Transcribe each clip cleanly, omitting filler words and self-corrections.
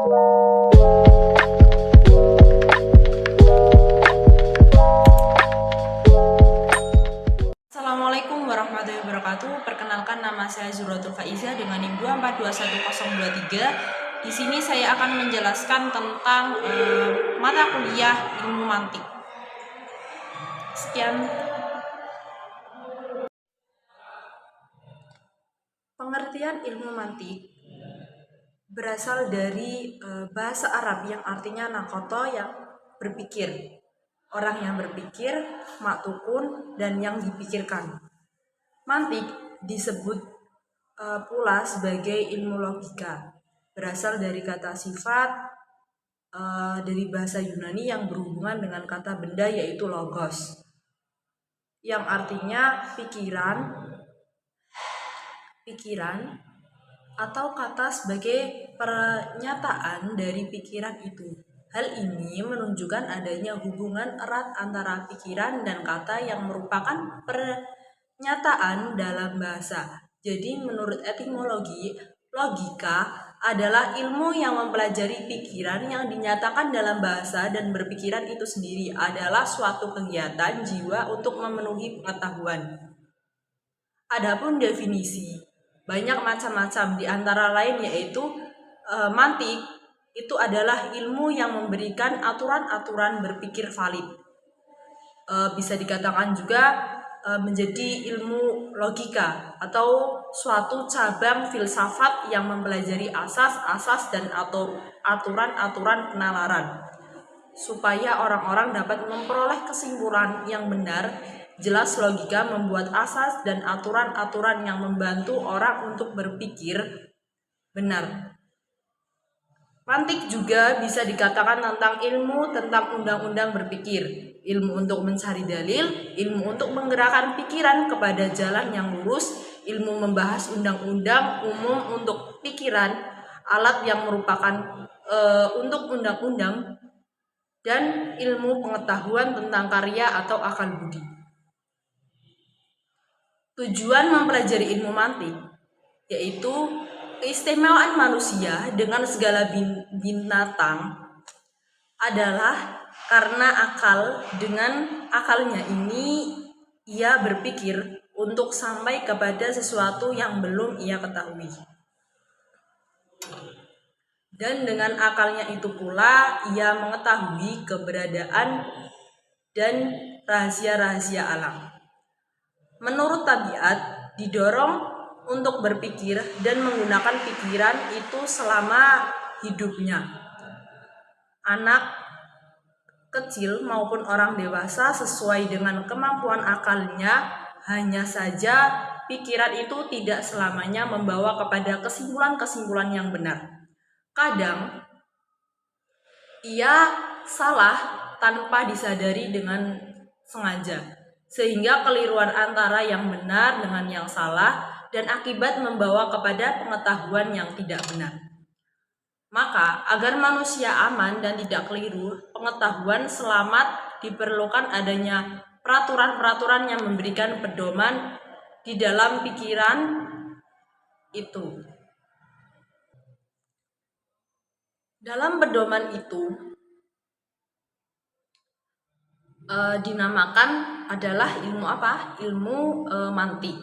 Assalamualaikum warahmatullahi wabarakatuh. Perkenalkan, nama saya Zuratul Faizah dengan NIM 2421023. Di sini saya akan menjelaskan tentang mata kuliah ilmu mantik. Sekian. Pengertian ilmu mantik berasal dari bahasa Arab yang artinya nakoto, yang berpikir. Orang yang berpikir, maktukun, dan yang dipikirkan. Mantik disebut pula sebagai ilmu logika. Berasal dari kata sifat dari bahasa Yunani yang berhubungan dengan kata benda, yaitu logos, yang artinya pikiran atau kata sebagai pernyataan dari pikiran itu. Hal ini menunjukkan adanya hubungan erat antara pikiran dan kata yang merupakan pernyataan dalam bahasa. Jadi menurut etimologi, logika adalah ilmu yang mempelajari pikiran yang dinyatakan dalam bahasa, dan berpikiran itu sendiri adalah suatu kegiatan jiwa untuk memenuhi pengetahuan. Adapun definisi, banyak macam-macam, di antara lain yaitu mantik itu adalah ilmu yang memberikan aturan-aturan berpikir valid. Bisa dikatakan juga menjadi ilmu logika atau suatu cabang filsafat yang mempelajari asas-asas dan aturan-aturan penalaran supaya orang-orang dapat memperoleh kesimpulan yang benar. Jelas logika membuat asas dan aturan-aturan yang membantu orang untuk berpikir benar. Mantik juga bisa dikatakan tentang ilmu tentang undang-undang berpikir, ilmu untuk mencari dalil, ilmu untuk menggerakkan pikiran kepada jalan yang lurus, ilmu membahas undang-undang umum untuk pikiran, alat yang merupakan untuk undang-undang, dan ilmu pengetahuan tentang karya atau akal budi. Tujuan mempelajari ilmu mantik yaitu keistimewaan manusia dengan segala binatang adalah karena dengan akalnya ini ia berpikir untuk sampai kepada sesuatu yang belum ia ketahui. Dan dengan akalnya itu pula ia mengetahui keberadaan dan rahasia-rahasia alam. Menurut tabiat, didorong untuk berpikir dan menggunakan pikiran itu selama hidupnya. Anak kecil maupun orang dewasa sesuai dengan kemampuan akalnya, hanya saja pikiran itu tidak selamanya membawa kepada kesimpulan-kesimpulan yang benar. Kadang ia salah tanpa disadari dengan sengaja, sehingga keliruan antara yang benar dengan yang salah, dan akibat membawa kepada pengetahuan yang tidak benar. Maka agar manusia aman dan tidak keliru pengetahuan selamat, diperlukan adanya peraturan-peraturan yang memberikan pedoman di dalam pikiran itu. Dalam pedoman itu dinamakan adalah ilmu apa? Ilmu mantik.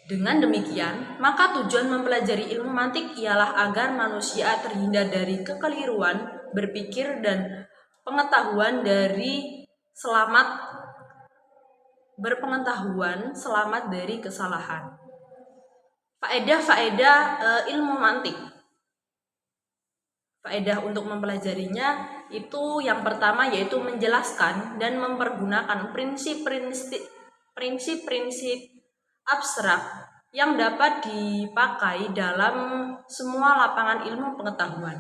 Dengan demikian, maka tujuan mempelajari ilmu mantik ialah agar manusia terhindar dari kekeliruan berpikir dan pengetahuan berpengetahuan selamat dari kesalahan. Faedah-faedah ilmu mantik. Faedah untuk mempelajarinya itu yang pertama yaitu menjelaskan dan mempergunakan prinsip-prinsip abstrak yang dapat dipakai dalam semua lapangan ilmu pengetahuan,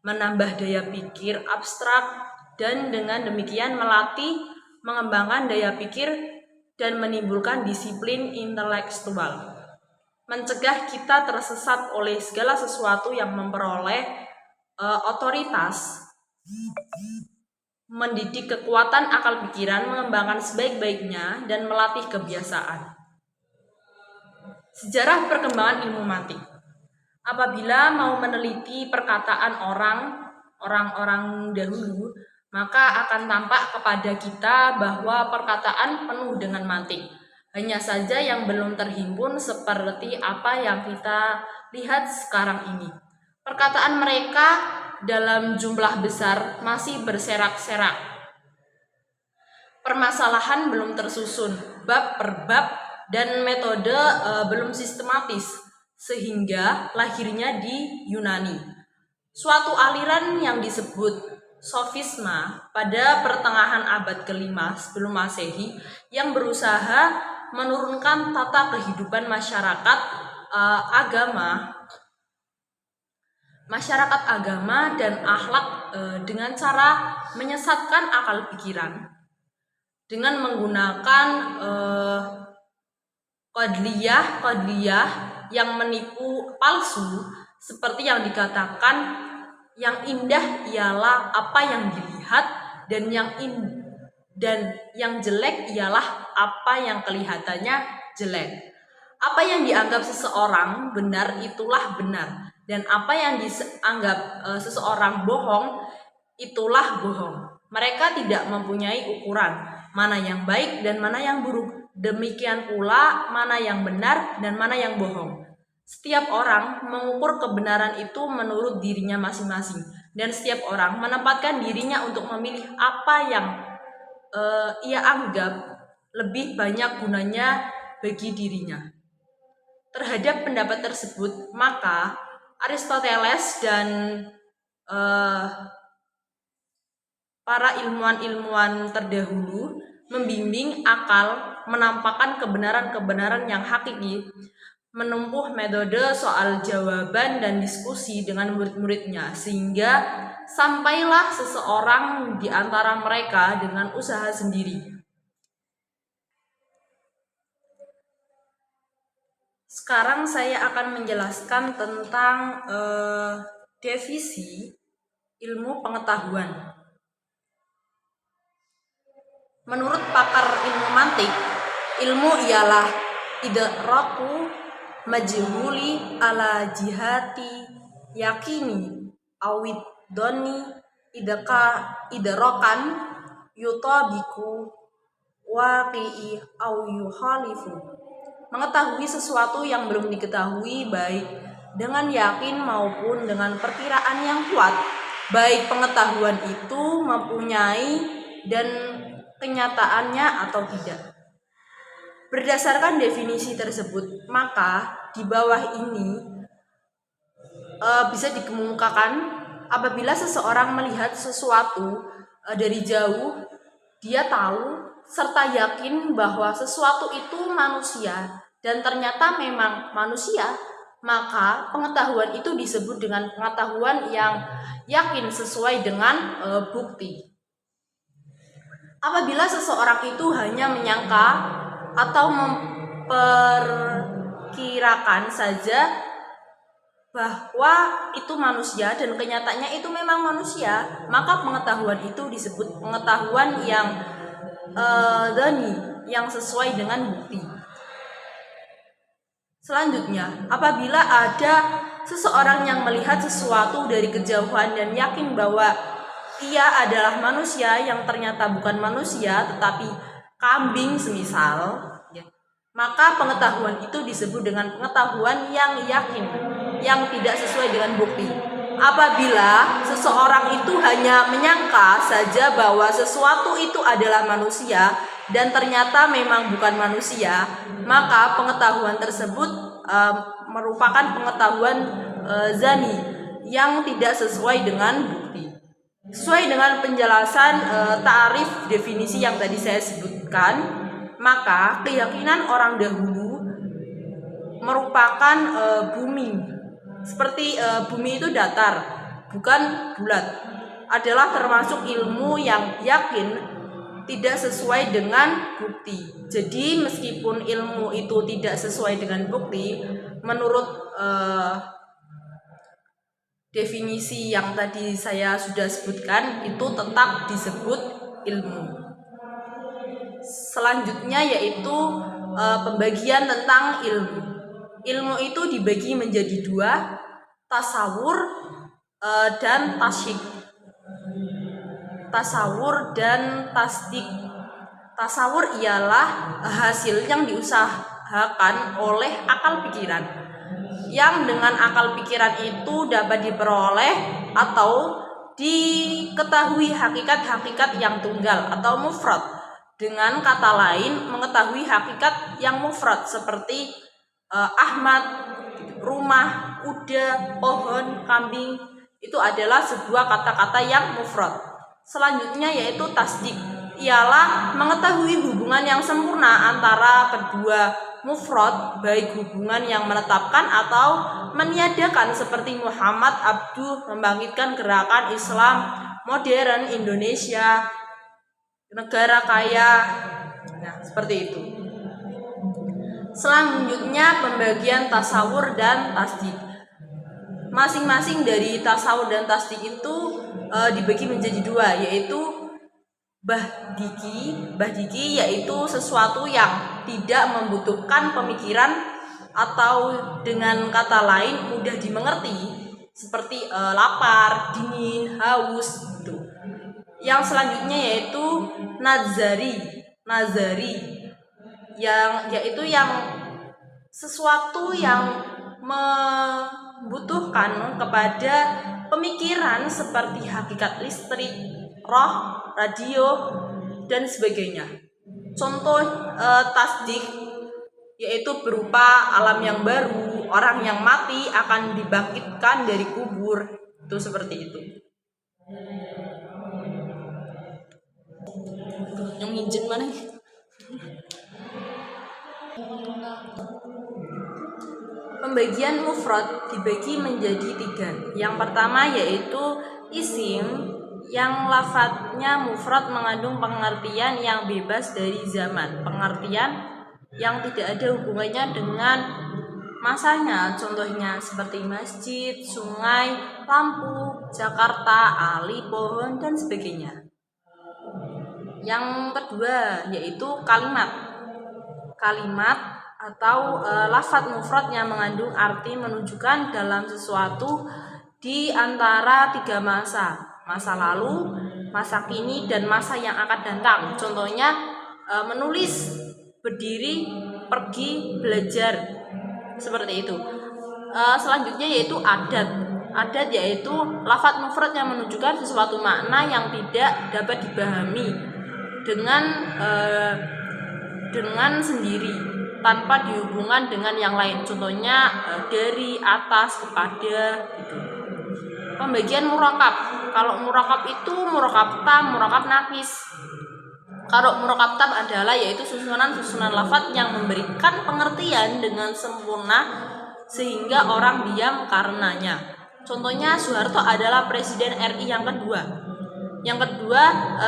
menambah daya pikir abstrak, dan dengan demikian melatih, mengembangkan daya pikir dan menimbulkan disiplin intelektual, mencegah kita tersesat oleh segala sesuatu yang memperoleh otoritas, mendidik kekuatan akal pikiran, mengembangkan sebaik-baiknya, dan melatih kebiasaan. Sejarah perkembangan ilmu mantik. Apabila mau meneliti perkataan orang orang-orang dahulu, maka akan tampak kepada kita bahwa perkataan penuh dengan mantik. Hanya saja yang belum terhimpun seperti apa yang kita lihat sekarang ini. Perkataan mereka dalam jumlah besar masih berserak-serak. Permasalahan belum tersusun bab per bab dan metode belum sistematis sehingga lahirnya di Yunani suatu aliran yang disebut sofisma pada pertengahan abad ke-5 sebelum Masehi yang berusaha menurunkan tata kehidupan masyarakat agama dan akhlak dengan cara menyesatkan akal pikiran dengan menggunakan kodliyah yang menipu palsu, seperti yang dikatakan yang indah ialah apa yang dilihat dan yang jelek ialah apa yang kelihatannya jelek. Apa yang dianggap seseorang benar itulah benar, dan apa yang dianggap seseorang bohong itulah bohong. Mereka tidak mempunyai ukuran mana yang baik dan mana yang buruk. Demikian pula mana yang benar dan mana yang bohong. Setiap orang mengukur kebenaran itu menurut dirinya masing-masing, dan setiap orang menempatkan dirinya untuk memilih apa yang ia anggap lebih banyak gunanya bagi dirinya. Terhadap pendapat tersebut, maka Aristoteles dan para ilmuwan-ilmuwan terdahulu membimbing akal menampakkan kebenaran-kebenaran yang hakiki, menempuh metode soal jawaban dan diskusi dengan murid-muridnya, sehingga sampailah seseorang di antara mereka dengan usaha sendiri. Sekarang saya akan menjelaskan tentang definisi ilmu pengetahuan. Menurut pakar ilmu mantik, ilmu ialah idraku majhuli ala jihati yakini awid doni idrokan yutabiku waqi'i au yuhalifu. Mengetahui sesuatu yang belum diketahui baik dengan yakin maupun dengan perkiraan yang kuat, baik pengetahuan itu mempunyai dan kenyataannya atau tidak. Berdasarkan definisi tersebut, maka di bawah ini bisa dikemukakan apabila seseorang melihat sesuatu dari jauh, dia tahu serta yakin bahwa sesuatu itu manusia dan ternyata memang manusia, maka pengetahuan itu disebut dengan pengetahuan yang yakin sesuai dengan bukti. Apabila seseorang itu hanya menyangka atau memperkirakan saja bahwa itu manusia dan kenyataannya itu memang manusia, maka pengetahuan itu disebut pengetahuan yang yang sesuai dengan bukti. Selanjutnya, apabila ada seseorang yang melihat sesuatu dari kejauhan dan yakin bahwa ia adalah manusia yang ternyata bukan manusia tetapi kambing semisal, maka pengetahuan itu disebut dengan pengetahuan yang yakin, yang tidak sesuai dengan bukti. Apabila seseorang itu hanya menyangka saja bahwa sesuatu itu adalah manusia dan ternyata memang bukan manusia, maka pengetahuan tersebut merupakan pengetahuan zani yang tidak sesuai dengan bukti. Sesuai dengan penjelasan ta'rif definisi yang tadi saya sebutkan, maka keyakinan orang dahulu merupakan bumi. Seperti bumi itu datar, bukan bulat, adalah termasuk ilmu yang yakin tidak sesuai dengan bukti. Jadi meskipun ilmu itu tidak sesuai dengan bukti, menurut definisi yang tadi saya sudah sebutkan, itu tetap disebut ilmu. Selanjutnya yaitu pembagian tentang ilmu. Ilmu itu dibagi menjadi dua, tasawur dan tasyik. tasawur dan tasdik. Tasawur ialah hasil yang diusahakan oleh akal pikiran, yang dengan akal pikiran itu dapat diperoleh atau diketahui hakikat-hakikat yang tunggal atau mufrad. Dengan kata lain, mengetahui hakikat yang mufrad seperti Ahmad, rumah, kuda, pohon, kambing, itu adalah sebuah kata-kata yang mufrad. Selanjutnya yaitu tasdik, ialah mengetahui hubungan yang sempurna antara kedua mufrad, baik hubungan yang menetapkan atau meniadakan, seperti Muhammad Abduh membangkitkan gerakan Islam modern Indonesia, negara kaya. Nah, seperti itu. Selanjutnya pembagian tasawur dan tasdik. Masing-masing dari tasawur dan tasdik itu dibagi menjadi dua, yaitu bahdiki yaitu sesuatu yang tidak membutuhkan pemikiran atau dengan kata lain mudah dimengerti, seperti lapar, dingin, haus gitu. Yang selanjutnya yaitu nazari yaitu yang sesuatu yang membutuhkan kepada pemikiran, seperti hakikat listrik, roh, radio, dan sebagainya. Contoh tasdik yaitu berupa alam yang baru, orang yang mati akan dibangkitkan dari kubur, itu seperti itu. Yang nginjen mana? Pembagian mufrad dibagi menjadi 3. Yang pertama yaitu isim, yang lafadznya mufrad mengandung pengertian yang bebas dari zaman, pengertian yang tidak ada hubungannya dengan masanya. Contohnya seperti masjid, sungai, lampu, Jakarta, ali, pohon, dan sebagainya. Yang kedua yaitu kalimat atau lafadz mufrad yang mengandung arti menunjukkan dalam sesuatu di antara 3 masa lalu, masa kini, dan masa yang akan datang. Contohnya menulis, berdiri, pergi, belajar, seperti itu. Selanjutnya yaitu adat yaitu lafadz mufrad yang menunjukkan sesuatu makna yang tidak dapat dipahami dengan sendiri tanpa dihubungkan dengan yang lain. Contohnya dari, atas, kepada gitu. Pembagian murakab. Kalau murakab itu murakab tam, murakab nakis. Kalau murakab tam adalah yaitu susunan lafadz yang memberikan pengertian dengan sempurna sehingga orang diam karenanya. Contohnya Soeharto adalah Presiden RI yang kedua. Yang kedua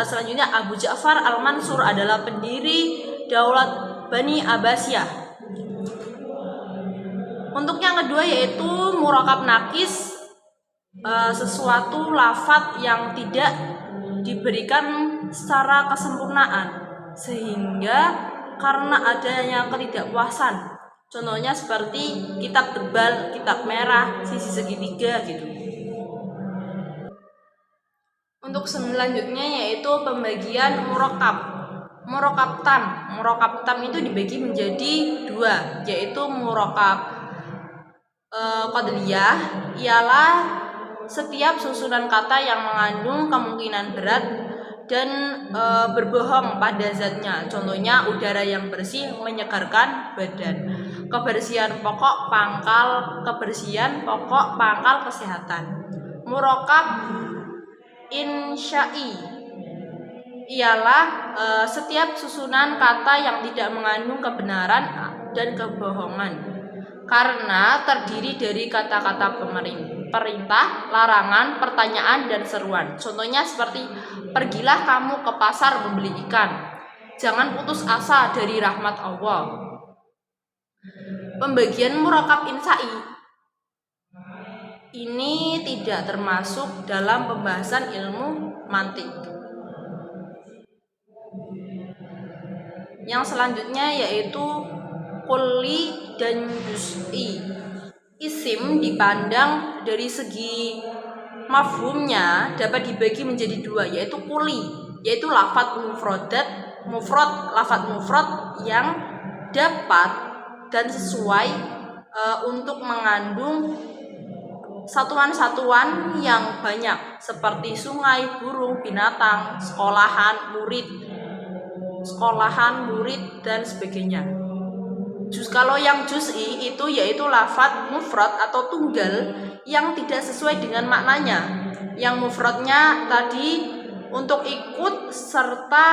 selanjutnya Abu Ja'far Al-Mansur adalah pendiri Daulat Bani Abbasiyah. Untuk yang kedua yaitu murakab nakis, sesuatu lafadz yang tidak diberikan secara kesempurnaan sehingga karena adanya ketidakpuasan. Contohnya seperti kitab tebal, kitab merah, sisi segitiga gitu. Untuk selanjutnya yaitu pembagian murakab tam itu dibagi menjadi 2, yaitu murakab qadriyah, ialah setiap susunan kata yang mengandung kemungkinan berat dan berbohong pada zatnya. Contohnya udara yang bersih menyegarkan badan, kebersihan pokok pangkal kesehatan. Murakab insya'i ialah setiap susunan kata yang tidak mengandung kebenaran dan kebohongan, karena terdiri dari kata-kata perintah, larangan, pertanyaan, dan seruan. Contohnya seperti pergilah kamu ke pasar membeli ikan, jangan putus asa dari rahmat Allah. Pembagian murakab insya'i ini tidak termasuk dalam pembahasan ilmu mantik. Yang selanjutnya yaitu kulli dan juz'i. Isim dipandang dari segi mafhumnya dapat dibagi menjadi dua, yaitu kuli, yaitu lafadz lafadz mufrad yang dapat dan sesuai untuk mengandung satuan-satuan yang banyak seperti sungai, burung, binatang, sekolahan, murid dan sebagainya. Kalau yang juz'i itu yaitu lafadz mufrad atau tunggal yang tidak sesuai dengan maknanya. Yang mufradnya tadi untuk ikut serta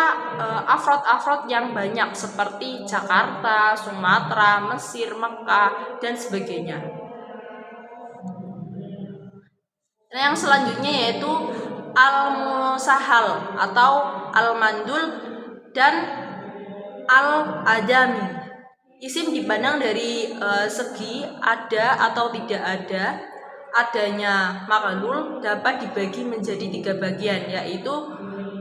afrod-afrod yang banyak seperti Jakarta, Sumatera, Mesir, Mekah dan sebagainya. Nah, yang selanjutnya yaitu al-musahhal atau al-mandul dan al-adami. Isim dipandang dari segi ada atau tidak ada. Adanya maklul dapat dibagi menjadi 3 bagian, yaitu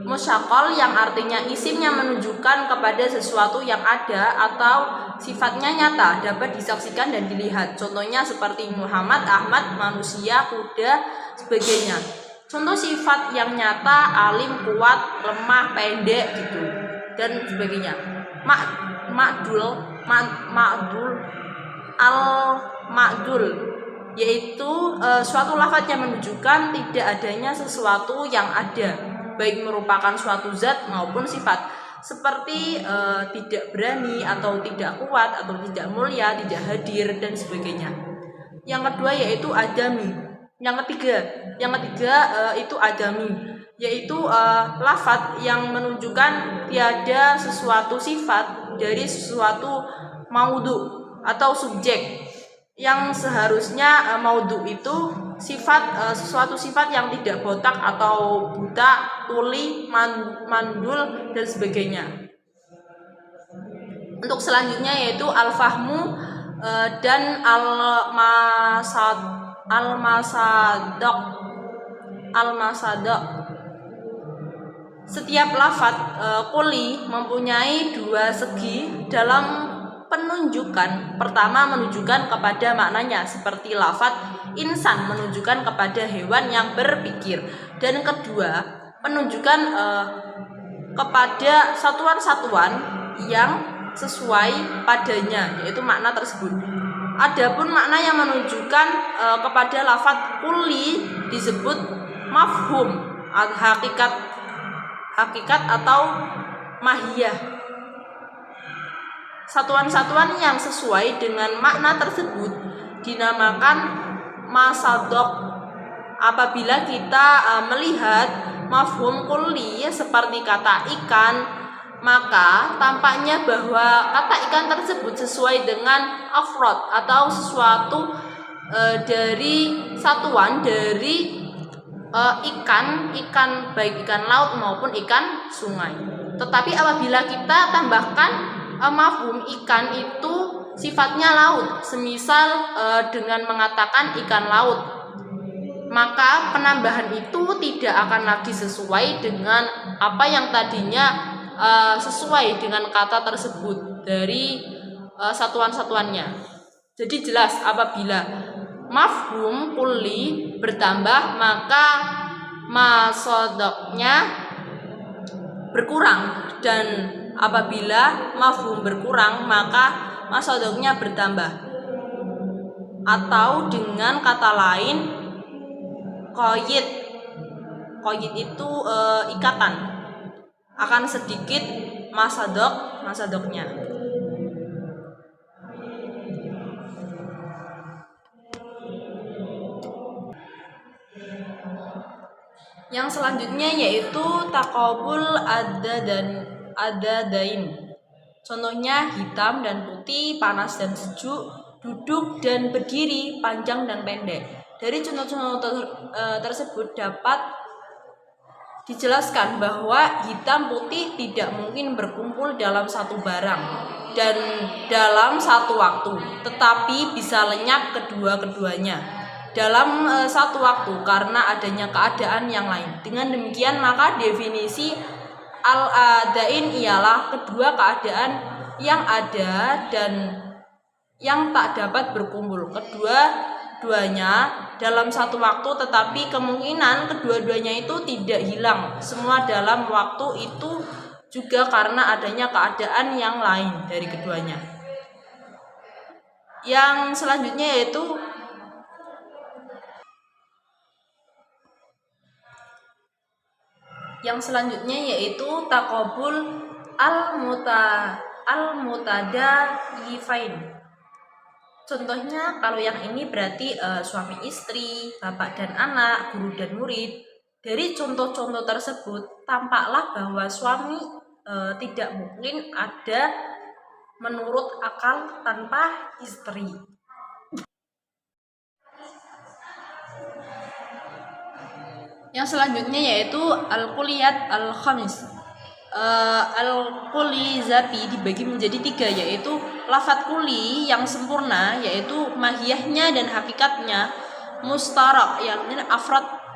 musyaqqal yang artinya isimnya menunjukkan kepada sesuatu yang ada atau sifatnya nyata, dapat disaksikan dan dilihat. Contohnya seperti Muhammad, Ahmad, manusia, kuda, sebagainya. Contoh sifat yang nyata, alim, kuat, lemah, pendek gitu dan sebagainya. Ma'dul al-ma'dul yaitu suatu lafaz yang menunjukkan tidak adanya sesuatu yang ada, baik merupakan suatu zat maupun sifat, seperti tidak berani atau tidak kuat atau tidak mulia, tidak hadir dan sebagainya. Yang kedua yaitu adami. Yang ketiga itu adami, yaitu lafaz yang menunjukkan tiada sesuatu sifat dari sesuatu maudhu atau subjek, yang seharusnya maudhu itu sesuatu sifat yang tidak botak atau buta, tuli, mandul dan sebagainya. Untuk selanjutnya yaitu al-fahmu dan al-masadaq. Setiap lafaz quli mempunyai 2 segi dalam penunjukan. Pertama, menunjukkan kepada maknanya, seperti lafaz insan menunjukkan kepada hewan yang berpikir, dan kedua, penunjukan kepada satuan-satuan yang sesuai padanya, yaitu makna tersebut. Adapun makna yang menunjukkan kepada lafaz quli disebut mafhum, hakikat atau mahiyah. Satuan-satuan yang sesuai dengan makna tersebut dinamakan masadaq. Apabila kita melihat mafhum quli seperti kata ikan, maka tampaknya bahwa kata ikan tersebut sesuai dengan afrod atau sesuatu dari satuan dari ikan baik ikan laut maupun ikan sungai. Tetapi apabila kita tambahkan mafhum ikan itu sifatnya laut, semisal dengan mengatakan ikan laut, maka penambahan itu tidak akan lagi sesuai dengan apa yang tadinya sesuai dengan kata tersebut dari satuan-satuannya. Jadi jelas apabila mafhum quli bertambah maka masadaqnya berkurang, dan apabila mafhum berkurang maka masadaqnya bertambah. Atau dengan kata lain, qayyid itu ikatan, akan sedikit masadaqnya. Yang selanjutnya yaitu taqabul adadain. Contohnya hitam dan putih, panas dan sejuk, duduk dan berdiri, panjang dan pendek. Dari contoh-contoh tersebut dapat dijelaskan bahwa hitam putih tidak mungkin berkumpul dalam satu barang dan dalam satu waktu, tetapi bisa lenyap kedua-keduanya dalam satu waktu karena adanya keadaan yang lain. Dengan demikian maka definisi al-adain ialah kedua keadaan yang ada dan yang tak dapat berkumpul. Kedua duanya dalam satu waktu, tetapi kemungkinan kedua-duanya itu tidak hilang semua dalam waktu itu juga karena adanya keadaan yang lain dari keduanya. Yang selanjutnya yaitu takobul al-mutadalifain. Contohnya kalau yang ini berarti suami istri, bapak dan anak, guru dan murid. Dari contoh-contoh tersebut tampaklah bahwa suami tidak mungkin ada menurut akal tanpa istri. Yang selanjutnya yaitu al-kulliyat al-khamis. Al-kuli zati dibagi menjadi 3, yaitu lafadz kuli yang sempurna, yaitu mahiyahnya dan hakikatnya, mustarak yang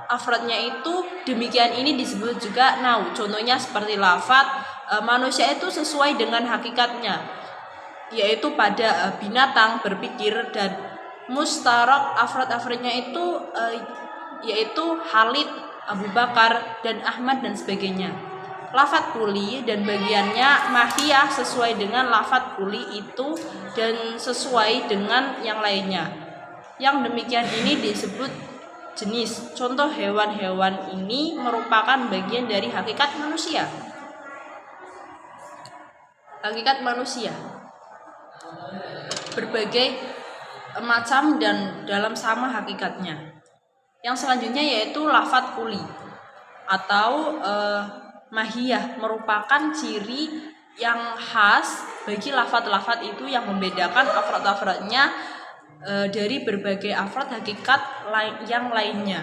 afradnya itu demikian ini disebut juga nau. Contohnya seperti lafadz manusia itu sesuai dengan hakikatnya, yaitu pada binatang berpikir, dan mustarak afradnya itu yaitu Khalid, Abu Bakar, dan Ahmad dan sebagainya. Lafadz kuli dan bagiannya mahiyah sesuai dengan lafadz kuli itu dan sesuai dengan yang lainnya. Yang demikian ini disebut jenis. Contoh hewan-hewan ini merupakan bagian dari hakikat manusia. Hakikat manusia berbagai macam dan dalam sama hakikatnya. Yang selanjutnya yaitu lafadz kuli atau mahiyah, merupakan ciri yang khas bagi lafadz-lafadz itu yang membedakan afrad-afradnya dari berbagai afrad hakikat yang lainnya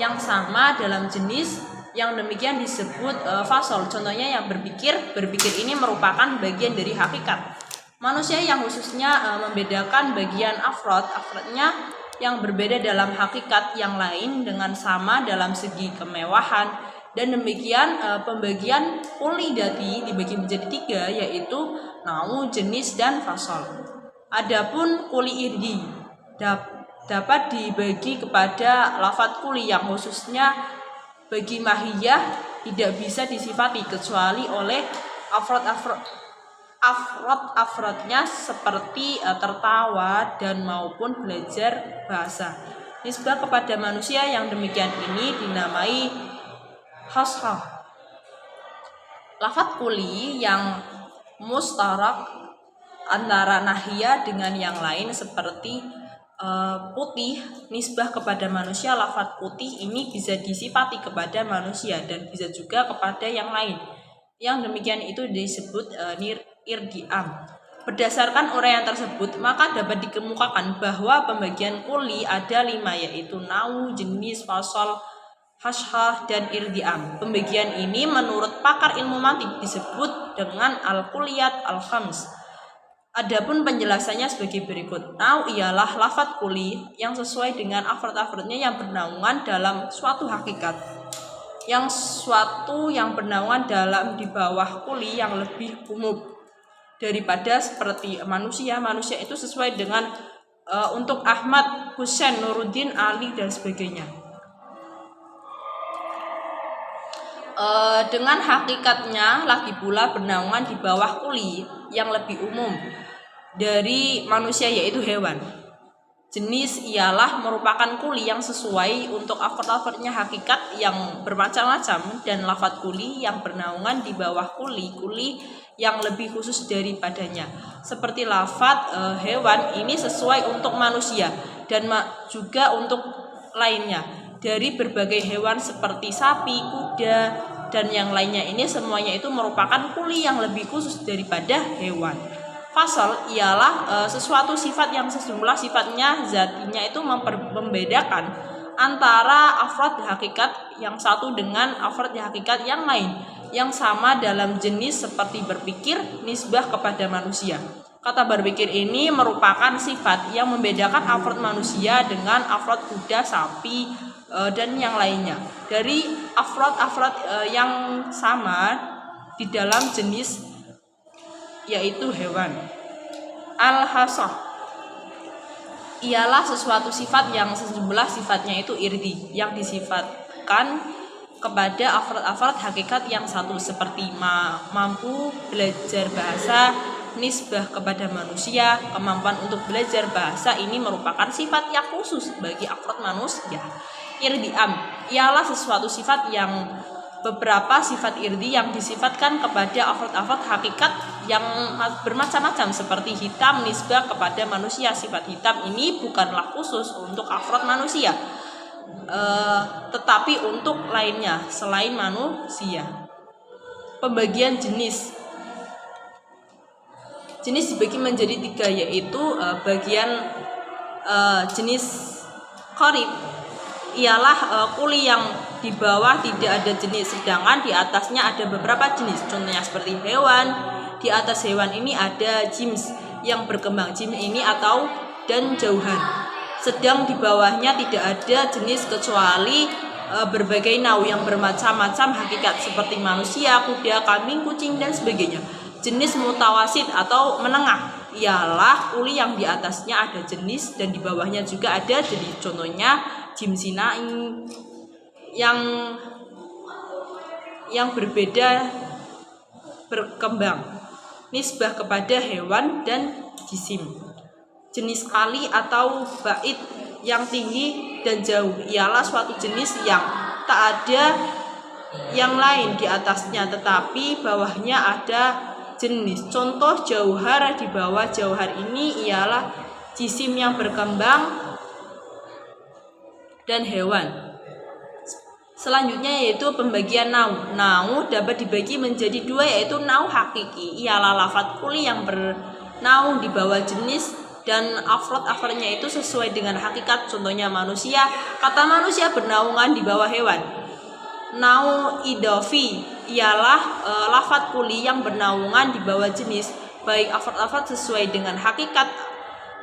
yang sama dalam jenis. Yang demikian disebut fasol. Contohnya yang berpikir ini merupakan bagian dari hakikat manusia yang khususnya membedakan bagian afradnya yang berbeda dalam hakikat yang lain dengan sama dalam segi kemewahan. Dan demikian pembagian kuli dati dibagi menjadi 3, yaitu nau, jenis, dan fasol. Adapun kuli irdi dapat dibagi kepada lafadz kuli yang khususnya bagi mahiyah tidak bisa disifati kecuali oleh afradnya seperti tertawa dan maupun belajar bahasa. Nisbah kepada manusia yang demikian ini dinamai khashah. Lafadz kuli yang mustarak antara nahiyah dengan yang lain seperti putih, nisbah kepada manusia lafadz putih ini bisa disifati kepada manusia dan bisa juga kepada yang lain. Yang demikian itu disebut irdiam. Berdasarkan uraian tersebut, maka dapat dikemukakan bahwa pembagian kuli ada 5, yaitu nau, jenis, fasol, khashah, dan irdiam. Pembagian ini menurut pakar ilmu mantik disebut dengan al-kulliyat al-khams. Adapun penjelasannya sebagai berikut. Nau ialah lafadz kuli yang sesuai dengan afrad-afradnya yang bernaungan dalam suatu hakikat. Yang suatu yang bernaungan dalam di bawah kuli yang lebih umum daripada seperti manusia. Manusia itu sesuai dengan untuk Ahmad, Husain, Nuruddin, Ali, dan sebagainya. Dengan hakikatnya lagi pula bernaungan di bawah kuli yang lebih umum dari manusia, yaitu hewan. Jenis ialah merupakan kuli yang sesuai untuk afrad-afradnya hakikat yang bermacam-macam, dan lafadz kuli yang bernaungan di bawah kuli yang lebih khusus daripadanya. Seperti lafadz hewan ini sesuai untuk manusia dan juga untuk lainnya. Dari berbagai hewan seperti sapi, kuda, dan yang lainnya ini semuanya itu merupakan kuli yang lebih khusus daripada hewan. Fasal ialah sesuatu sifat yang sejumlah sifatnya zatinya itu membedakan antara afrad hakikat yang satu dengan afrad hakikat yang lain yang sama dalam jenis seperti berpikir, nisbah kepada manusia. Kata berpikir ini merupakan sifat yang membedakan afrad manusia dengan afrad kuda, sapi, dan yang lainnya dari afrad yang sama di dalam jenis, yaitu hewan. Al-hasah ialah sesuatu sifat yang sejumlah sifatnya itu irdi, yang disifatkan kepada afrod-afrod hakikat yang satu, seperti mampu belajar bahasa, nisbah kepada manusia. Kemampuan untuk belajar bahasa ini merupakan sifat yang khusus bagi afrod manusia. Irdiam ialah sesuatu sifat yang beberapa sifat irdi yang disifatkan kepada afrod-afrod hakikat yang bermacam-macam, seperti hitam nisbah kepada manusia. Sifat hitam ini bukanlah khusus untuk afrod manusia, tetapi untuk lainnya selain manusia. Pembagian jenis dibagi menjadi 3, yaitu bagian jenis qarib ialah kuli yang di bawah tidak ada jenis, sedangkan di atasnya ada beberapa jenis. Contohnya seperti hewan, di atas hewan ini ada jims yang berkembang, jims ini atau dan jauhan, sedang di bawahnya tidak ada jenis kecuali berbagai nau yang bermacam-macam hakikat, seperti manusia, kuda, kambing, kucing, dan sebagainya. Jenis mutawasid atau menengah ialah kuli yang di atasnya ada jenis dan di bawahnya juga ada jenis. Contohnya jim sinai yang berbeda berkembang, nisbah kepada hewan dan jisim. Jenis kali atau bait yang tinggi dan jauh ialah suatu jenis yang tak ada yang lain di atasnya, tetapi bawahnya ada jenis. Contoh jauhar, di bawah jauhar ini ialah jisim yang berkembang dan hewan. Selanjutnya yaitu pembagian nau. Nau dapat dibagi menjadi 2, yaitu nau hakiki ialah lafadz kuli yang bernaung di bawah jenis dan afrod-afrodnya itu sesuai dengan hakikat. Contohnya manusia, kata manusia bernaungan di bawah hewan. Nau idofi ialah lafadz kuli yang bernaungan di bawah jenis, baik afrod-afrod sesuai dengan hakikat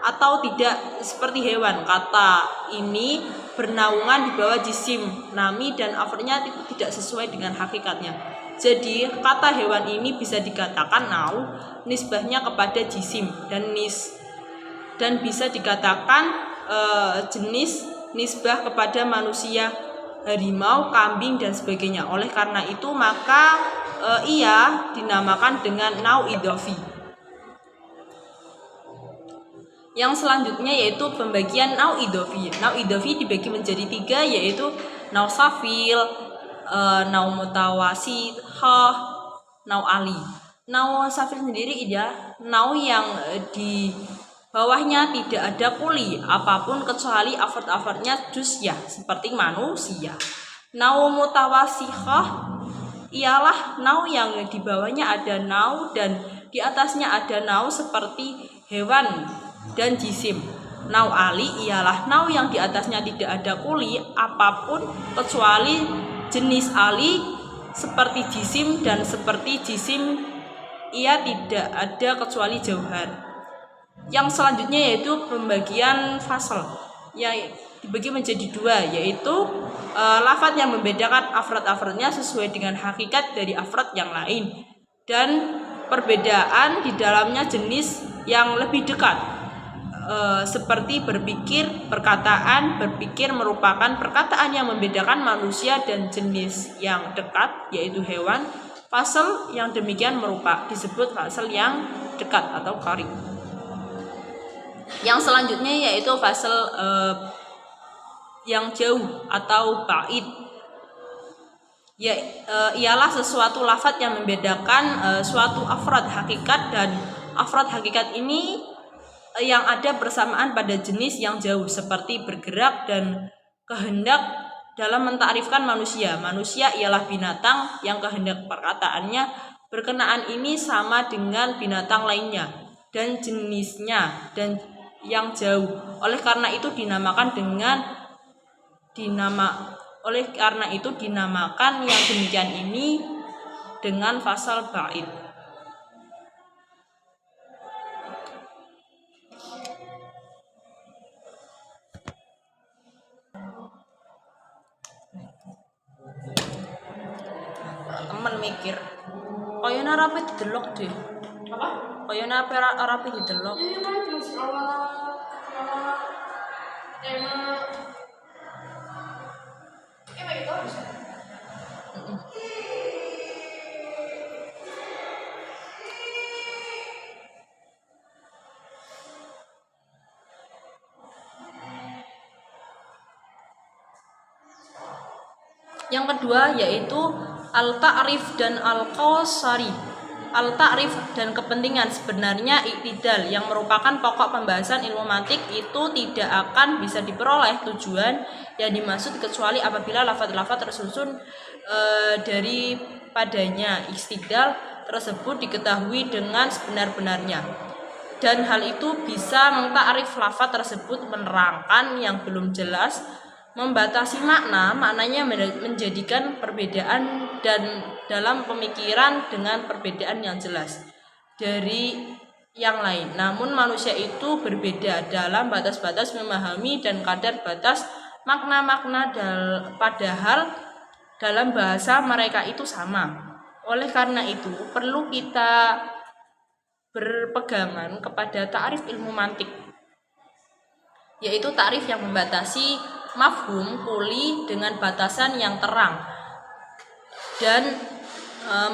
atau tidak, seperti hewan. Kata ini bernaungan di bawah jisim, nami dan afrodnya tidak sesuai dengan hakikatnya. Jadi kata hewan ini bisa dikatakan nau, nisbahnya kepada jisim, dan bisa dikatakan jenis, nisbah kepada manusia, harimau, kambing, dan sebagainya. Oleh karena itu maka ia dinamakan dengan nau idofi. Yang selanjutnya yaitu pembagian nau idofi. Nau idofi dibagi menjadi 3, yaitu nau safil, nau mutawasid, nau ali. Nau safil sendiri ya nau yang di bawahnya tidak ada kuli apapun kecuali afrod-afrodnya jusyah seperti manusia. Nau mutawasihah ialah nau yang di bawahnya ada nau dan di atasnya ada nau seperti hewan dan jisim. Nau ali ialah nau yang di atasnya tidak ada kuli apapun kecuali jenis ali seperti jisim, dan seperti jisim ia tidak ada kecuali jauhar. Yang selanjutnya yaitu pembagian fasal, yang dibagi menjadi 2, yaitu lafadz yang membedakan afrod-afrodnya sesuai dengan hakikat dari afrod yang lain, dan perbedaan di dalamnya jenis yang lebih dekat, seperti berpikir. Perkataan berpikir merupakan perkataan yang membedakan manusia dan jenis yang dekat, yaitu hewan. Fasal yang demikian disebut fasal yang dekat atau qarib. Yang selanjutnya yaitu fasal yang jauh atau ba'id, ialah sesuatu lafadz yang membedakan suatu afrod hakikat, dan afrod hakikat ini yang ada bersamaan pada jenis yang jauh, seperti bergerak dan kehendak. Dalam mentakrifkan manusia, manusia ialah binatang yang kehendak perkataannya berkenaan ini sama dengan binatang lainnya dan jenisnya dan yang jauh. Oleh karena itu dinamakan yang demikian ini dengan fasal ba'id. Temen mikir koyone rapi didelok deh. Apa? Koyone rapi didelok. Yang kedua yaitu al-ta'rif dan al-qasari. Al-ta'rif dan kepentingan, sebenarnya iktidal yang merupakan pokok pembahasan ilmu mantik itu tidak akan bisa diperoleh tujuan yang dimaksud kecuali apabila lafaz-lafaz tersusun daripadanya iktidal tersebut diketahui dengan sebenar-benarnya, dan hal itu bisa mengtakrif lafaz tersebut, menerangkan yang belum jelas, membatasi maknanya menjadikan perbedaan dan dalam pemikiran dengan perbedaan yang jelas dari yang lain. Namun manusia itu berbeda dalam batas-batas memahami dan kadar batas makna-makna, padahal dalam bahasa mereka itu sama. Oleh karena itu perlu kita berpegangan kepada ta'rif ilmu mantik, yaitu ta'rif yang membatasi mafhum kuli dengan batasan yang terang dan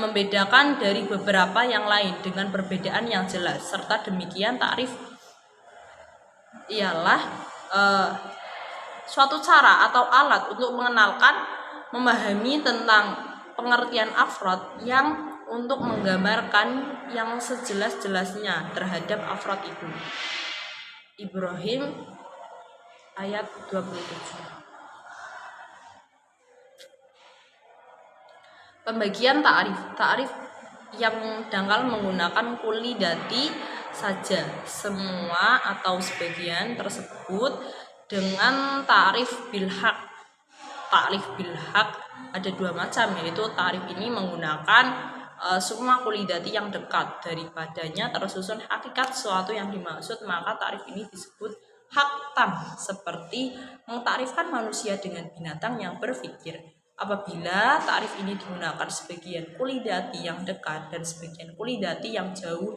membedakan dari beberapa yang lain dengan perbedaan yang jelas. Serta demikian ta'rif ialah suatu cara atau alat untuk mengenalkan, memahami tentang pengertian afrod yang untuk menggambarkan yang sejelas-jelasnya terhadap afrod itu. Ibrahim ayat 27. Pembagian ta'rif yang dangkal menggunakan kuli dati saja, semua atau sebagian tersebut dengan ta'rif bil haq. Ta'rif bil haq ada dua macam, yaitu ta'rif ini menggunakan semua kuli dati yang dekat daripadanya tersusun hakikat sesuatu yang dimaksud, maka ta'rif ini disebut hak tam, seperti mengtakrifkan manusia dengan binatang yang berpikir. Apabila ta'rif ini digunakan sebagian kuli dati yang dekat dan sebagian kuli dati yang jauh,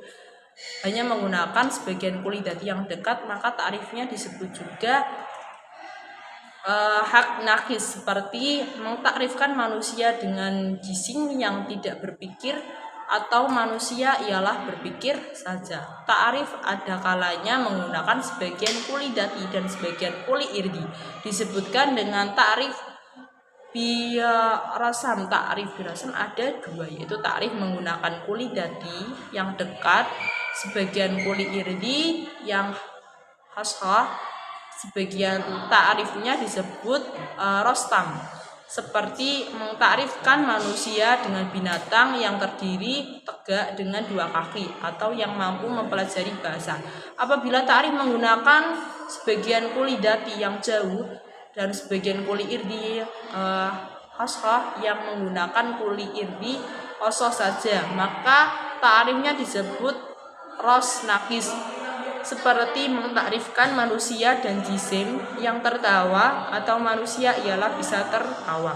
hanya menggunakan sebagian kuli dati yang dekat, maka ta'rifnya disebut juga hak nakis, seperti mengtakrifkan manusia dengan jisim yang tidak berpikir atau manusia ialah berpikir saja. Ta'rif ada kalanya menggunakan sebagian kuli dati dan sebagian kuli irdi. Disebutkan dengan ta'rif birasam. Ta'rif birasam ada dua, yaitu ta'rif menggunakan kuli dati yang dekat, sebagian kuli irdi yang hasah, sebagian ta'rifnya disebut rostam, seperti mengtakrifkan manusia dengan binatang yang terdiri tegak dengan dua kaki atau yang mampu mempelajari bahasa. Apabila ta'rif menggunakan sebagian kuli dati yang jauh dan sebagian kuli irdi hasah yang menggunakan kuli irdi osoh saja, maka ta'rifnya disebut ros nakis, seperti mentakrifkan manusia dan jisim yang tertawa atau manusia ialah bisa tertawa.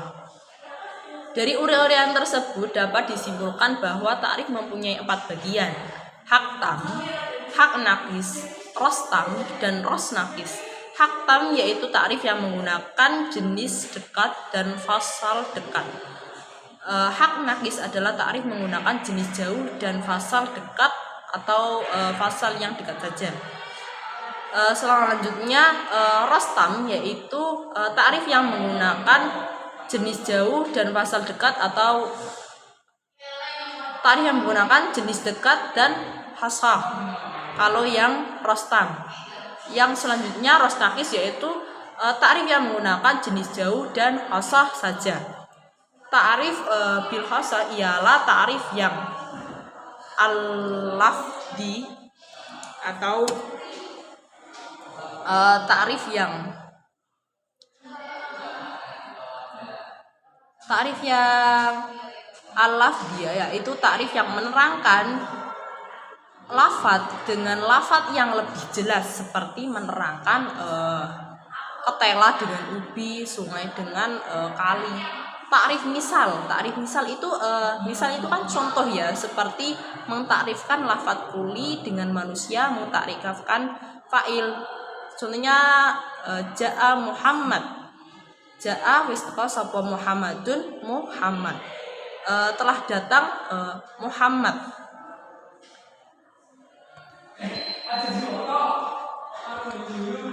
Dari uraian tersebut dapat disimpulkan bahwa ta'rif mempunyai 4 bagian: hak tam, hak nakis, rostam, dan ros nakis. Hak tam yaitu ta'rif yang menggunakan jenis dekat dan fasal dekat. Hak nakis adalah ta'rif menggunakan jenis jauh dan fasal dekat atau fasal yang dekat saja. Selanjutnya rostam yaitu ta'rif yang menggunakan jenis jauh dan fasal dekat atau ta'rif yang menggunakan jenis dekat dan hasah kalau yang rostam. Yang selanjutnya rosnakis yaitu ta'rif yang menggunakan jenis jauh dan hasah saja. Ta'rif bil hasah ialah ta'rif yang al-lafdi atau ta'rif yang al-lafdi, yaitu ta'rif yang menerangkan lafaz dengan lafaz yang lebih jelas, seperti menerangkan ketela dengan ubi, sungai dengan kali. Ta'rif misal itu misal itu kan contoh ya, seperti mentakrifkan lafaz kuli dengan manusia, mentakrifkan fa'il. Contohnya Ja'a Muhammad. Ja'a wis teko sapa Muhammadun Muhammad. Telah datang Muhammad.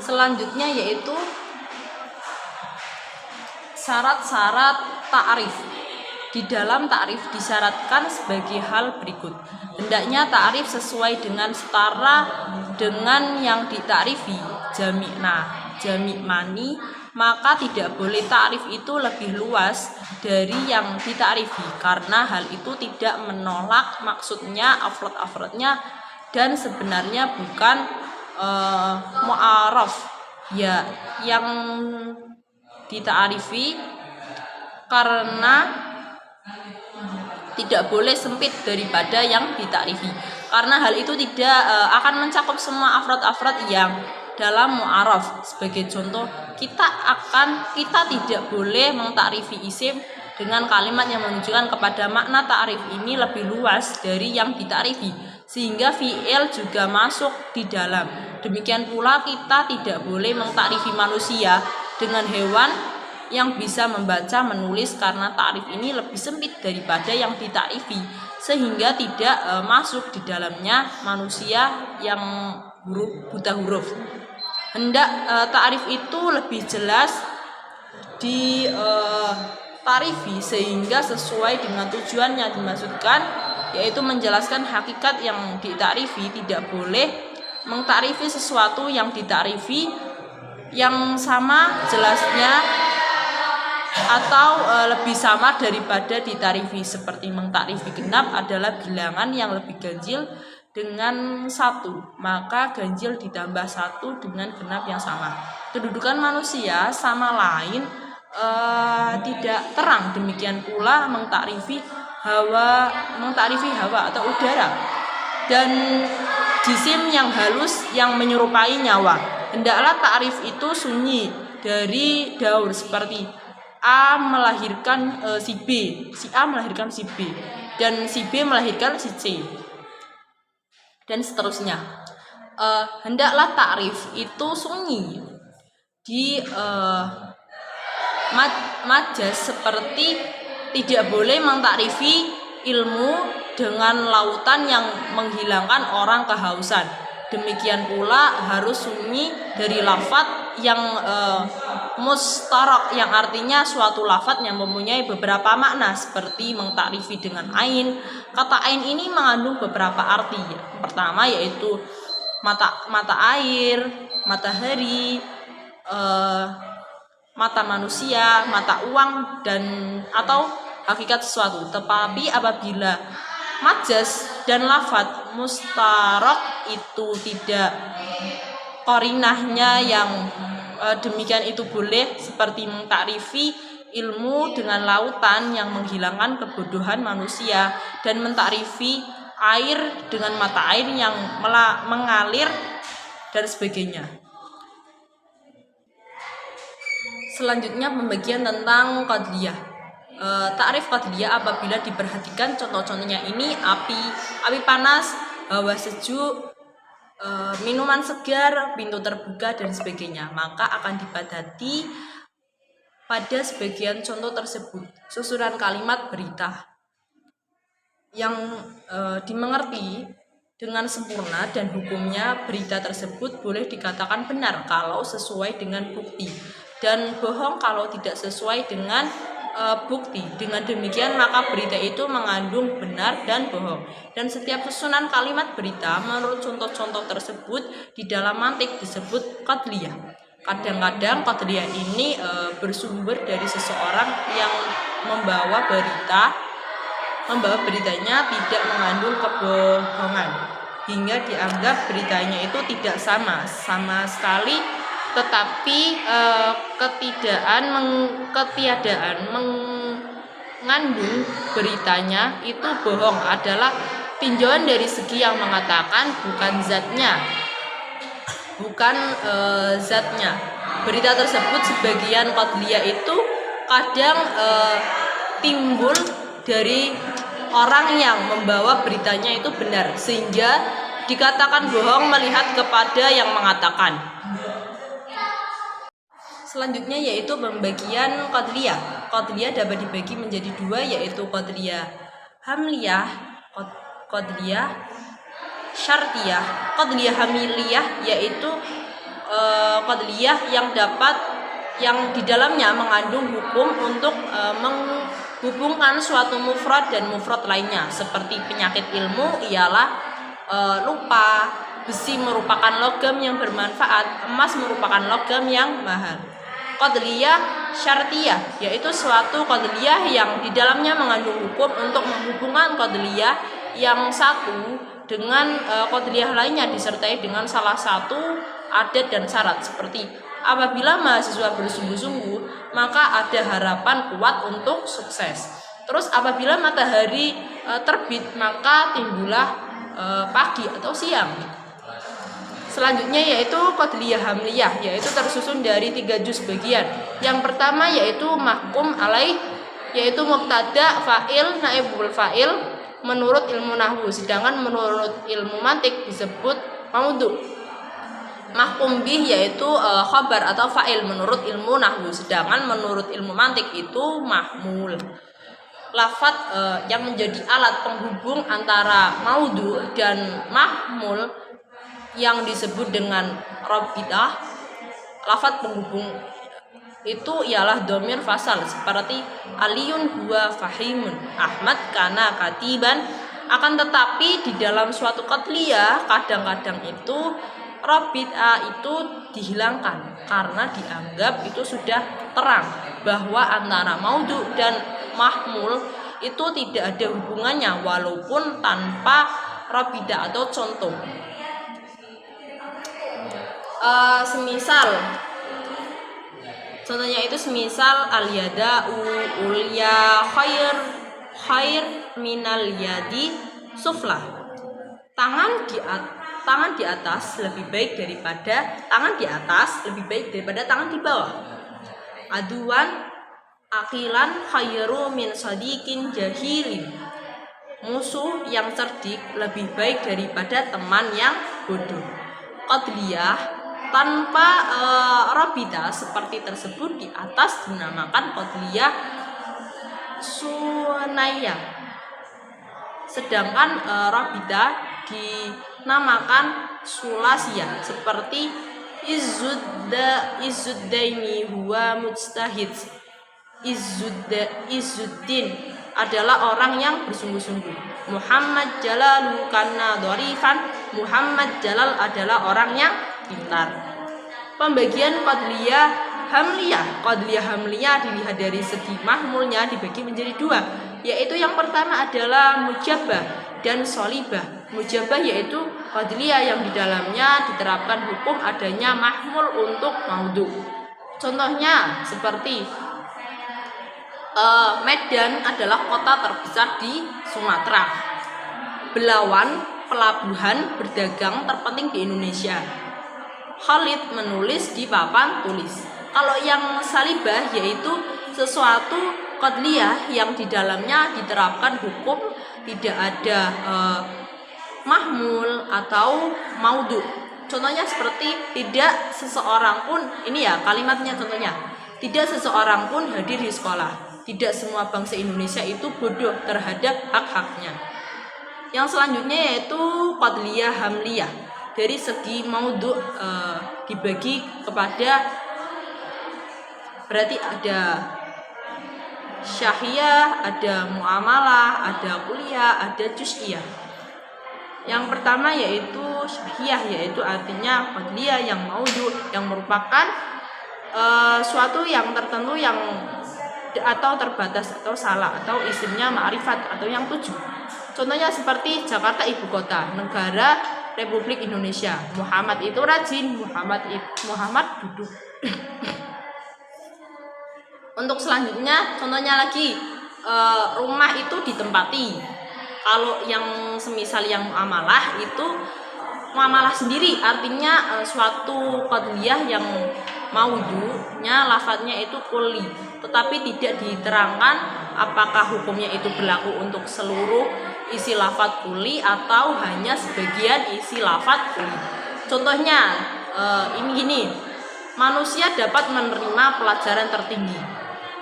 Selanjutnya yaitu syarat-syarat ta'rif. Di dalam ta'rif disyaratkan sebagai hal berikut. Hendaknya ta'rif sesuai dengan setara dengan yang dita'rifi. Jami'mani, maka tidak boleh ta'rif itu lebih luas dari yang dita'rifi, karena hal itu tidak menolak maksudnya, afrod-afrodnya, dan sebenarnya bukan mu'araf ya yang dita'rifi, karena tidak boleh sempit daripada yang dita'rifi, karena hal itu tidak akan mencakup semua afrod-afrod yang dalam mu'araf. Sebagai contoh, kita tidak boleh mengtakrifi isim dengan kalimat yang menunjukkan kepada makna ta'rif ini lebih luas dari yang ditakrifi, sehingga fi'il juga masuk di dalam. Demikian pula kita tidak boleh mengtakrifi manusia dengan hewan yang bisa membaca menulis, karena ta'rif ini lebih sempit daripada yang ditakrifi, sehingga tidak masuk di dalamnya manusia yang buta huruf. Hendak ta'rif itu lebih jelas di tarifi sehingga sesuai dengan tujuan yang dimaksudkan, yaitu menjelaskan hakikat yang ditakrifi. Tidak boleh mengtakrifi sesuatu yang ditakrifi yang sama jelasnya atau lebih sama daripada ditakrifi. Seperti mengtakrifi genap adalah bilangan yang lebih ganjil dengan 1, maka ganjil ditambah 1 dengan genap yang sama. Kedudukan manusia sama lain tidak terang. Demikian pula mengtakrifi hawa atau udara dan jisim yang halus yang menyerupai nyawa. Hendaklah takrif itu sunyi dari daur, seperti A melahirkan si B, si A melahirkan si B, dan si B melahirkan si C, dan seterusnya. Hendaklah takrif itu sunyi di majas, seperti tidak boleh mengtakrifi ilmu dengan lautan yang menghilangkan orang kehausan. Demikian pula harus sunyi dari lafadz yang mustarok, yang artinya suatu lafadz yang mempunyai beberapa makna, seperti mengtakrifi dengan ain. Kata ain ini mengandung beberapa arti. Pertama yaitu mata air, matahari, mata manusia, mata uang, dan atau hakikat sesuatu. Tetapi apabila majas dan lafadz mustarok itu tidak qarinahnya yang demikian, itu boleh, seperti mengtakrifi ilmu dengan lautan yang menghilangkan kebodohan manusia, dan mengtakrifi air dengan mata air yang mengalir, dan sebagainya. Selanjutnya pembagian tentang qadriyah. Ta'rif qadriyah apabila diperhatikan contoh-contohnya ini: api panas, hawa sejuk, minuman segar, pintu terbuka, dan sebagainya, maka akan dipadati pada sebagian contoh tersebut susunan kalimat berita yang dimengerti dengan sempurna, dan hukumnya berita tersebut boleh dikatakan benar kalau sesuai dengan bukti, dan bohong kalau tidak sesuai dengan bukti. Dengan demikian maka berita itu mengandung benar dan bohong. Dan setiap susunan kalimat berita menurut contoh-contoh tersebut di dalam mantik disebut qadriyah. Kadang-kadang qadriyah ini bersumber dari seseorang yang membawa beritanya tidak mengandung kebohongan, hingga dianggap beritanya itu tidak sama sekali, tetapi ketiadaan mengandung beritanya itu bohong adalah tinjauan dari segi yang mengatakan bukan zatnya. Berita tersebut sebagian qadriyah itu kadang timbul dari orang yang membawa beritanya itu benar, sehingga dikatakan bohong melihat kepada yang mengatakan. Selanjutnya yaitu pembagian qadriyah. Qadriyah dapat dibagi menjadi dua, yaitu qadriyah hamliyah, qadriyah syartiyah. Qadriyah hamliyah yaitu qadriyah yang di dalamnya mengandung hukum untuk menghubungkan suatu mufrad dan mufrad lainnya, seperti penyakit ilmu ialah lupa, besi merupakan logam yang bermanfaat, emas merupakan logam yang mahal. Qadriyah syartiyah yaitu suatu qadriyah yang di dalamnya mengandung hukum untuk menghubungkan qadriyah yang satu dengan qadriyah lainnya disertai dengan salah satu adat dan syarat, seperti apabila mahasiswa bersungguh-sungguh maka ada harapan kuat untuk sukses. Terus apabila matahari terbit maka timbullah pagi atau siang. Selanjutnya yaitu qadriyah hamliyah, yaitu tersusun dari 3 juz bagian. Yang pertama yaitu mahkum alaih, yaitu mubtada, fa'il, naibul fa'il menurut ilmu nahwu, sedangkan menurut ilmu mantik disebut maudhu. Mahkum bih yaitu khabar atau fa'il menurut ilmu nahwu, sedangkan menurut ilmu mantik itu mahmul. Lafadz yang menjadi alat penghubung antara maudhu dan mahmul yang disebut dengan rabitah, lafadz penghubung itu ialah dhamir fasal, seperti Aliyun huwa fahimun, Ahmad kana katiban. Akan tetapi di dalam suatu qatliyah kadang-kadang itu rabitah itu dihilangkan karena dianggap itu sudah terang bahwa antara maudhu dan mahmul itu tidak ada hubungannya walaupun tanpa rabitah atau contoh. Contohnya itu semisal al-yada'u ulya khair minal yadi sufla. Tangan di atas lebih baik daripada tangan di bawah. Aduan akilan khairu min sadiqin jahilin. Musuh yang cerdik lebih baik daripada teman yang bodoh. Qadriyah tanpa rabitah seperti tersebut di atas dinamakan qadriyah sunaiyah, sedangkan rabitah dinamakan sulasiyah, seperti Izzudaini huwa mujtahid. Izzuddin adalah orang yang bersungguh-sungguh. Muhammad Jalalu kana dhorifan. Muhammad Jalal adalah orang yang pintar. Pembagian qadriyah hamliyah. Qadriyah hamliyah dilihat dari segi mahmulnya dibagi menjadi 2, yaitu yang pertama adalah mujabah dan sholibah. Mujabah yaitu qadriyah yang di dalamnya diterapkan hukum adanya mahmul untuk maudhu. Contohnya seperti Medan adalah kota terbesar di Sumatera. Belawan pelabuhan berdagang terpenting di Indonesia. Khalid menulis di papan tulis. Kalau yang salibah yaitu sesuatu qadriyah yang di dalamnya diterapkan hukum tidak ada mahmul atau maudhu. Contohnya seperti tidak seseorang pun, ini ya kalimatnya contohnya, tidak seseorang pun hadir di sekolah. Tidak semua bangsa Indonesia itu bodoh terhadap hak-haknya. Yang selanjutnya yaitu qadriyah hamliyah. Dari segi maudhu dibagi kepada, berarti ada syahiyah, ada muamalah, ada kuliah, ada juz'iyah. Yang pertama yaitu syahiyah, yaitu artinya qadriyah yang maudhu, yang merupakan suatu yang tertentu yang atau terbatas atau salah atau isimnya ma'rifat atau yang 7. Contohnya seperti Jakarta ibu kota negara Republik Indonesia. Muhammad itu rajin, Muhammad duduk. Untuk selanjutnya contohnya lagi rumah itu ditempati. Kalau yang semisal yang muamalah itu muamalah sendiri, artinya suatu qadriyah yang maudhunya lafadznya itu kulli, tetapi tidak diterangkan apakah hukumnya itu berlaku untuk seluruh isi lafadz kulli atau hanya sebagian isi lafadz kulli. Contohnya ini gini, manusia dapat menerima pelajaran tertinggi.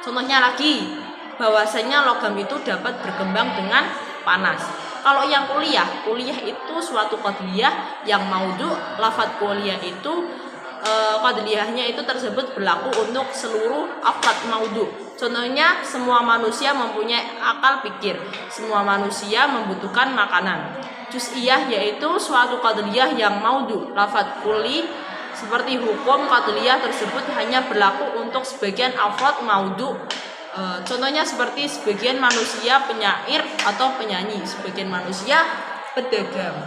Contohnya lagi, bahwasanya logam itu dapat berkembang dengan panas. Kalau yang kuliah itu suatu qadriyah yang maudhu. Lafadz kuliah itu qadriyahnya itu tersebut berlaku untuk seluruh afrad maudhu. Contohnya, semua manusia mempunyai akal pikir, semua manusia membutuhkan makanan. Juz'iyah yaitu suatu qadriyah yang maudhu. Lafadz kuli seperti hukum qadriyah tersebut hanya berlaku untuk sebagian afrad maudhu. Contohnya seperti sebagian manusia penyair atau penyanyi, sebagian manusia pedagang.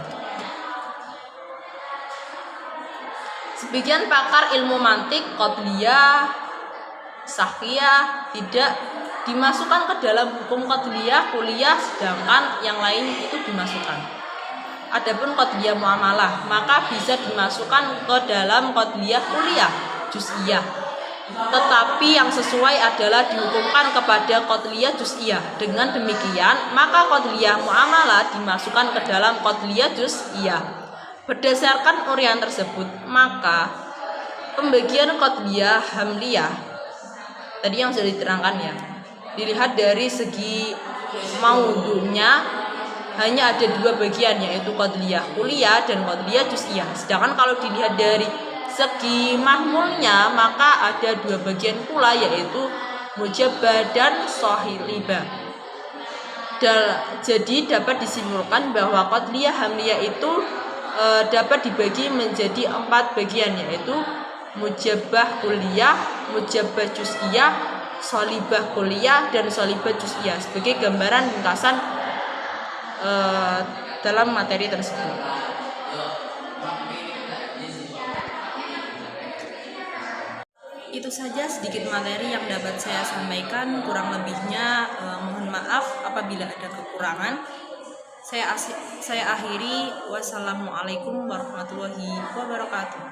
Sebagian pakar ilmu mantik, qadriyah, sahwiyah tidak dimasukkan ke dalam hukum qadriyah kuliah, sedangkan yang lain itu dimasukkan. Adapun qadriyah muamalah maka bisa dimasukkan ke dalam qadriyah kuliah juz'iyah. Tetapi yang sesuai adalah dihukumkan kepada qadriyah juz'iyah. Dengan demikian, maka qadriyah muamalah dimasukkan ke dalam qadriyah juz'iyah. Berdasarkan uraian tersebut, maka pembagian qadriyah hamliyah tadi yang sudah diterangkan ya, dilihat dari segi maudhunya hanya ada dua bagian, yaitu qadriyah kuliah dan qadriyah juz'iyah. Sedangkan kalau dilihat dari segi mahmulnya maka ada dua bagian pula, yaitu mujabbah dan sahilibah. Jadi dapat disimpulkan bahwa qadriyah hamliyah itu dapat dibagi menjadi 4 bagian, yaitu mujabbah kuliah, mujabbah juz'iyah, shalibah kuliah, dan shalibah juz'iyah sebagai gambaran ringkasan dalam materi tersebut. Itu saja sedikit materi yang dapat saya sampaikan. Kurang lebihnya mohon maaf apabila ada kekurangan. Saya akhiri. Wassalamualaikum warahmatullahi wabarakatuh.